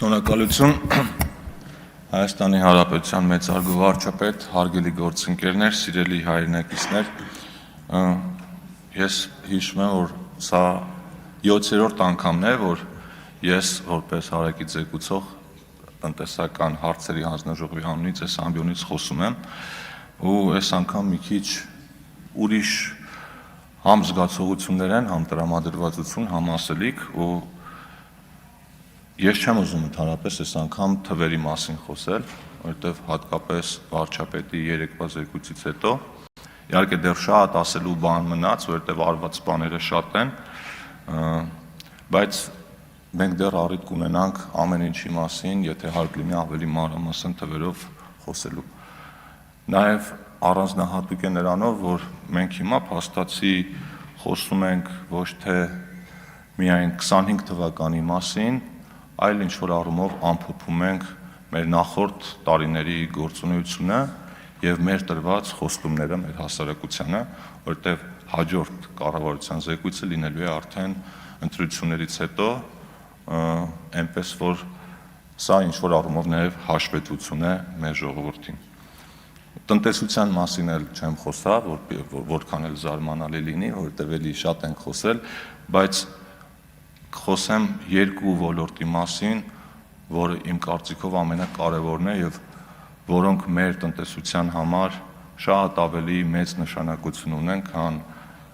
Շնորհակալություն Հայաստանի Հանրապետության մեծարգո վարչապետ, հարգելի գործընկերներ, սիրելի հայրենակիցներ, ես հիշում եմ, որ սա 7-րդ անգամն է, որ ես որպես հարակից զեկուցող տնտեսական հարցերի հանձնաժողովի անունից այս ամբիոնից խոսում եմ, ու այս անգամ մի քիչ ուրիշ համ զգացողություններ են, համ տրամադրվածություն, համ ասելիք, ու ես չեմ ուզում ընդհանրապես այս անգամ թվերի մասին խոսել, որովհետև հատկապես վարչապետի երեկվա զեկույցից հետո իհարկե դեռ շատ ասելու բան մնաց, որովհետև արված բաները շատ են, բայց մենք դեռ առիթ կունենանք ամեն ինչի մասին, եթե հարկ լինի ավելի մանրամասն թվերով խոսելու։ Նաև առանձնահատուկ է նրանով, որ մենք հիմա փաստացի խոսում ենք ոչ թե միայն 25 թվականի մասին, այլ ինչ-որ առումով ամփոփում ենք մեր նախորդ տարիների գործունեությունը և մեր տրված խոստումները մեր հասարակությանը, որովհետև հաջորդ կառավարության զեկույցը լինելու է արդեն ընտրություններից հետո, այնպես որ սա ինչ-որ առումով նաև հաշվետվություն է մեր ժողովրդին։ Տնտեսության մասին էլ չեմ խոսա, որքան էլ զարմանալի լինի, որովհետև էլի շատ ենք խոսել, բայց խոսեմ երկու ոլորտի մասին, որը իմ կարծիքով ամենակարևորն է և որոնք մեր տնտեսության համար շատ ավելի մեծ նշանակություն ունեն, քան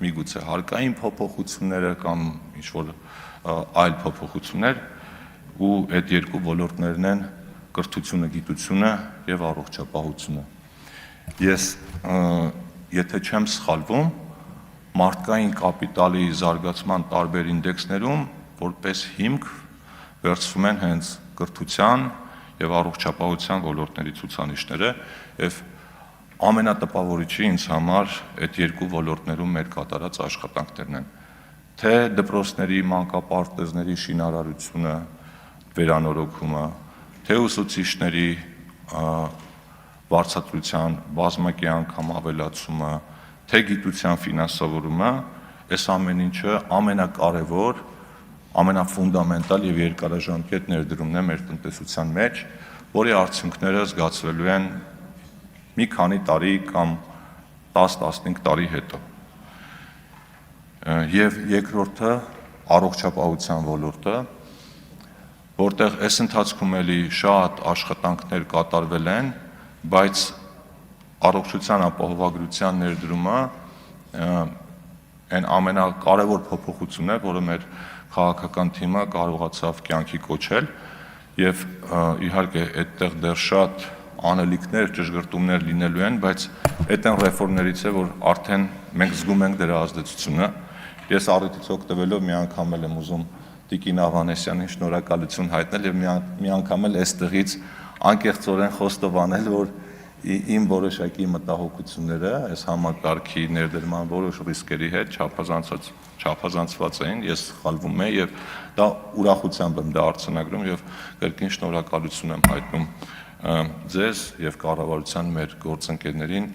միգուցե հարկային փոփոխությունները կամ ինչ-որ այլ փոփոխություններ, ու այդ երկու ոլորտներն են կրթությունը, գիտությունը և առողջապահությունը։ Ես, եթե չեմ սխալվում, մարդկային կապիտալի զարգացման տարբեր ինդեքսներում որպես հիմք վերցվում են հենց կրթության և առողջապահության ոլորտների ցուցանիշները և ամենատպավորիչը ինձ համար այդ երկու ոլորտներում մեր կատարած աշխատանքներն են, թե դպրոցների մանկապարտեզների շինարարությունը, վերանորոգումը, թե ուսուցիչների վարձատրության բազմակի անգամ ավելացումը, թե գիտության ֆինանսավորումը, այս ամեն ինչը ամենակարևոր, ամենաֆունդամենտալ և երկարաժամկետ ներդրումն է մեր տնտեսության մեջ, որի արդյունքները զգացվելու են մի քանի տարի կամ 10-15 տարի հետո։ Եվ երկրորդը առողջապահության ոլորտը, որտեղ այս ընթացքում էլի շատ աշխատանքներ կատարվել են, բայց առողջության ապահովագրության ներդրումը այն ամենակարևոր փոփոխությունն է, որը մեր քաղաքական թիմը կարողացավ կյանքի կոչել և իհարկե այդտեղ դեռ շատ անելիքներ, ճշգրտումներ լինելու են, բայց այդ այն ռեֆորմներից է, որ արդեն մենք զգում ենք դրա ազդեցությունը։ Ես առիթից օգտվելով մի անգամ եմ ուզում Տիկին Ավանեսյանին շնորհակալություն հայտնել և մի անգամ էլ այստեղից անկեղծորեն խոստովանել, որ իմ որոշակի մտահոգությունները այս համակարգի ներդրման որոշ ռիսկերի հետ չափազանցված էին, ես սխալվում եմ և դա ուրախությամբ եմ դա արձանագրում և կրկին շնորհակալություն եմ հայտնում ձեզ և կառավարության մեր գործընկերներին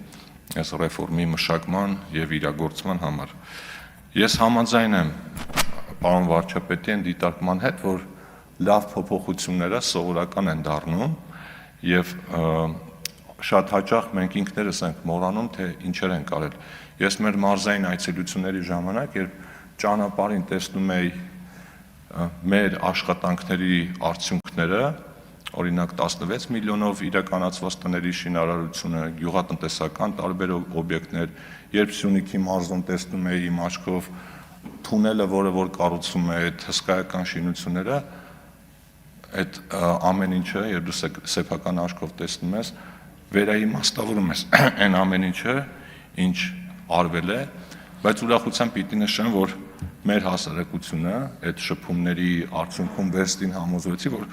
այս ռեֆորմի մշակման և իրագործման համար։ Ես համաձայն եմ պարոն վարչապետի այն դիտարկման հետ, որ լավ փոփոխությունները սովորական են դառնում և շատ հաճախ մենք ինքներս ենք մոռանում, թե ինչեր ենք արել։ Ես մեր մարզային այցելությունների ժամանակ, երբ ճանապարհին տեսնում էի մեր աշխատանքների արդյունքները, օրինակ 16 միլիոնով իրականացված տների շինարարությունը, գյուղատնտեսական տարբեր օբյեկտներ, երբ Սյունիքի մարզում տեսնում էի իմ աչքով թունելը, որը որ կառուցում է, այդ հսկայական շինությունները, այդ ամեն ինչը, երբ դու սեփական աչքով տեսնում ես, վերաիմաստավորում ես այն ամեն ինչը, ինչ արվել է, բայց ուրախությամբ պիտի նշեմ, որ մեր հասարակությունը այդ շփումների արդյունքում վերստին համոզվեցի, որ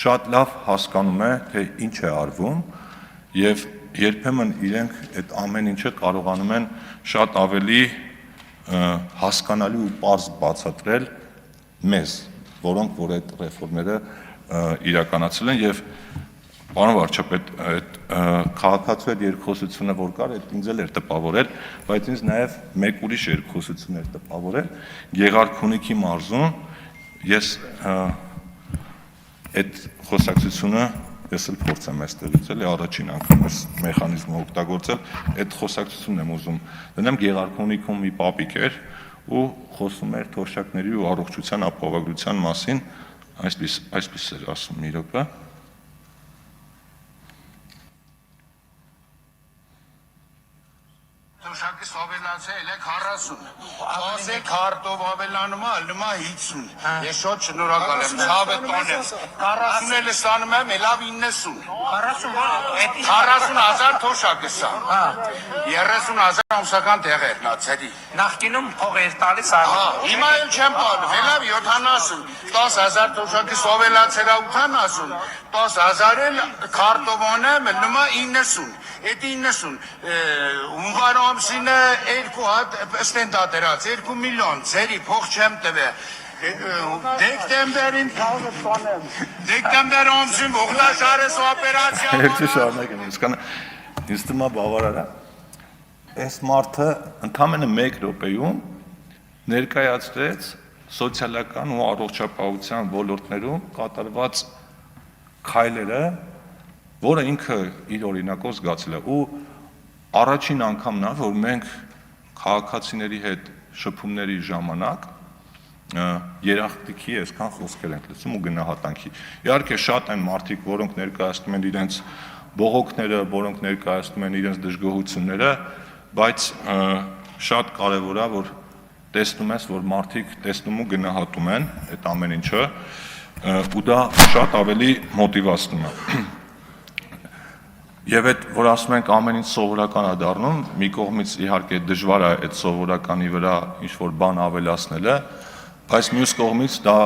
շատ լավ հասկանում է, թե ինչ է արվում և երբեմն իրենք այդ ամեն ինչը կարողանում են շատ ավելի հասկանալի ու պարզ բացատրել մեզ, որոնք որ այդ ռեֆորմները իրականացրել են և պարոն վարչապետ, այդ քաղաքացու այդ երկխոսությունը, որ կար, այդ ինձ էլ էր տպավորել, բայց ինձ նաև մեկ ուրիշ երկխոսություն էր տպավորել, Գեղարքունիքի մարզում ես այդ խոսակցությունը ես էլ փորձեմ այստեղից էլի առաջին անգամ այս մեխանիզմը օգտագործել, այդ խոսակցությունն եմ ուզում դնեմ Գեղարքունիքում մի պապիկ էր ու խոսում էր թոշակների ու առողջության ապահովագրության մասին, այսպես էր ասում մի րոպե Թոշակը սովելացել է 40, ասել քարտով ավելանում է, ալնում է 50, ես շոտ շնորհակալ եմ, ցավը տոնեմ, 40 էլ ստանում եմ, լավ 90, 40,000 թոշակը սա, 30,000 ամսական տեղեր նացերի, Նախկինում փող էր տալիս հիմա էլ չեմ տալու, լավ 70, 10,000 թոշակը սովելացել է 80, 10,000 էլ քարտով անեմ, ալնում է 90, այդ 90, հունվար ամսինը 2 հատ ստենդատերած, 2 միլիոն, ձերի փող չեմ տվե, դեկտեմբեր ամսին ողլաշարես օպերացիա Ერთი շարունակեմ, ինձ թվում է բավարար է։ Այս մարդը ընդամենը 1 րոպեում ներկայացրեց սոցիալական ու առողջապահության ոլորտներում կատարված քայլերը, որը ինքը իր օրինակով զգացել է ու առաջին անգամն է, որ մենք քաղաքացիների հետ շփումների ժամանակ երախտիկի այսքան խոսքեր ենք լսում ու գնահատանքի։ Իհարկե շատ են մարդիկ, որոնք ներկայացնում են իրենց բողոքները, որոնք ներկայացնում են իրենց դժգոհությունները, բայց շատ կարևոր է, որ տեսնում ես, որ մարդիկ տեսնում ու գնահատում են այդ ամեն ինչը, ու դա շատ ավելի մոտիվացնում է։ Եվ այդ, որ ասում ենք ամեն ինչ սովորական է դառնում, մի կողմից իհարկե դժվար է այդ սովորականի վրա ինչ-որ բան ավելացնելը, բայց մյուս կողմից դա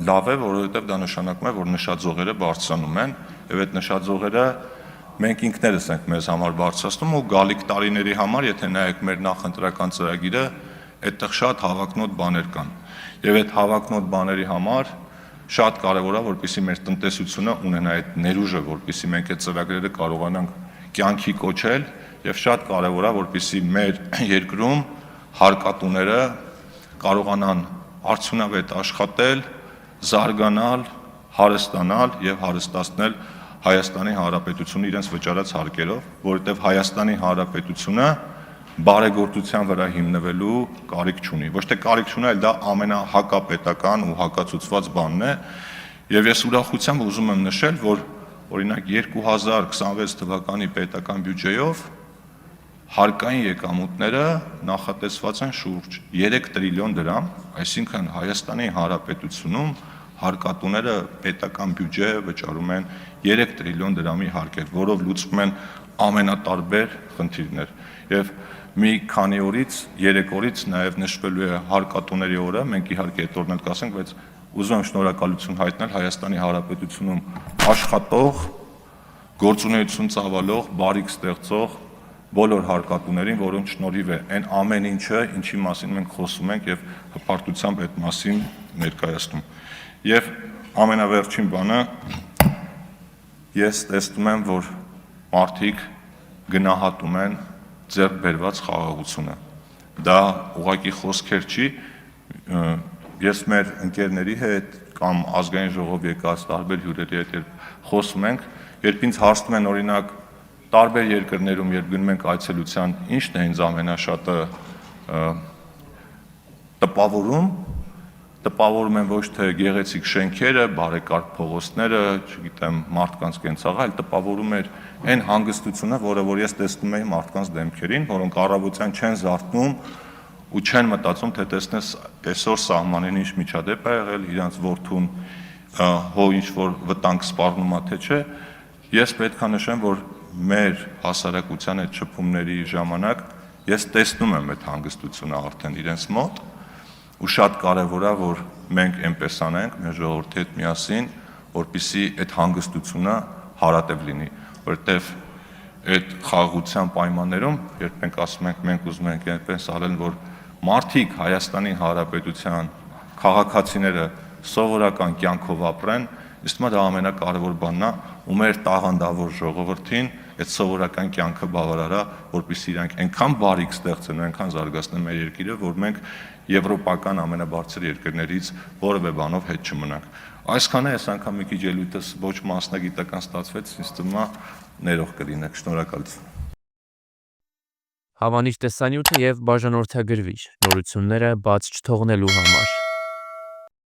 լավ է, որովհետև դա նշանակում է, որ նշաձողերը բարձրանում են, եւ այդ նշաձողերը մենք ինքներս ենք մեզ համար բարձրացնում ու գալիք տարիների համար, եթե նայեք մեր նախընտրական ծրագիրը, այդտեղ շատ հավակնոտ բաներ կան։ Եվ այդ հավակնոտ բաների համար շատ կարևոր է, որպեսզի մեր տնտեսությունը ունենա այդ ներուժը, որպեսզի մենք այդ ծրագրերը կարողանանք կյանքի կոչել, եւ շատ կարևոր է, որպեսզի մեր երկրում հարկատուները կարողանան արդյունավետ աշխատել, զարգանալ, հարստանալ եւ հարստացնել Հայաստանի Հանրապետությունը իրենց վճարած հարկերով, որովհետեւ Հայաստանի Հանրապետությունը բարեգործության վրա հիմնվելու կարիք չունի։ Ոչ թե կարիք չունի, այլ դա ամենահակապետական ու հակացուցված բանն է, եւ ես ուրախությամբ ուզում եմ նշել, որ օրինակ 2026 թվականի պետական բյուջեով հարկային եկամուտները նախատեսված են շուրջ 3 տրիլիոն դրամ, այսինքն Հայաստանի Հանրապետությունում հարկատուները պետական բյուջե վճարում են 3 տրիլիոն դրամի հարկեր, որով լուծվում են ամենատարբեր խնդիրներ։ Եվ մի քանի օրից, 3 օրից նաև նշվելու է հարկատուների օրը, մենք իհարկե այդ օրն էլ կասենք, բայց ուզում եմ շնորհակալություն հայտնել Հայաստանի Հանրապետությունում աշխատող, գործունեություն ծավալող, բարիք ստեղծող բոլոր հարկատուներին, որոնց շնորհիվ է այն ամեն ինչը, ինչի մասին մենք խոսում ենք եւ հպարտությամբ այդ մասին ներկայացնում։ Եվ ամենավերջին բանը ես տեսնում եմ, որ մարդիկ գնահատում են ձեռք բերված խաղաղությունը։ Դա ուղղակի խոսքեր չի, ես մեր ընկերների հետ կամ ազգային ժողով եկած տարբեր հյուրերի հետ խոսում ենք, երբ ինձ հարցնում են օրինակ տարբեր երկրներում, երբ գնում ենք այցելության, ինչն է ինձ ամենաշատը տպավորում են ոչ թե գեղեցիկ շենքերը, բարեկարգ փողոցները, չգիտեմ, մարդկանց կենցաղը, այլ տպավորում էր այն հանգստությունը, որը որ ես տեսնում եի մարդկանց դեմքերին, որոնք առավոտյան չեն զարթնում ու չեն մտածում, թե տեսնես այսօր սահմանին ինչ միջադեպ է եղել, իրանց որդուն հո ինչ որ վտանգ սպառնում է թե չէ, ես պետք է նշեմ, որ մեր հասարակության այդ շփումների ժամանակ ես տեսնում եմ այդ հանգստությունը արդեն իրենց մոտ ու շատ կարևոր է, որ մենք այնպես անենք մեր ժողովրդի հետ միասին, որպեսզի այդ հանգստությունը հարատև լինի, որովհետև այդ խաղաղության պայմաններում, երբ մենք ասում ենք, մենք ուզում ենք այնպես արել, որ մարդիկ Հայաստանի Հանրապետության քաղաքացիները սովորական կյանքով ապրեն, իսկ դա ամենակարևոր բանն է, ու մեր տաղանդավոր ժողովրդին այդ սովորական կյանքը բավարար է, որպեսզի իրանք այնքան բարիք ստեղծեն, այնքան զարգացնեն մեր երկիրը, որ մենք եվրոպական ամենաբարձր երկրներից որևէ բանով հետ չմնանք։ Այսքանը այս անգամ մի քիչ ելույթս ոչ մասնագիտական ստացվեց, ինձ թվում է ներող կլինեք, շնորհակալություն։ Հավանիչ տեսանյութը եւ բաժանորդագրվիչ նորությունները բաց չթողնելու համար։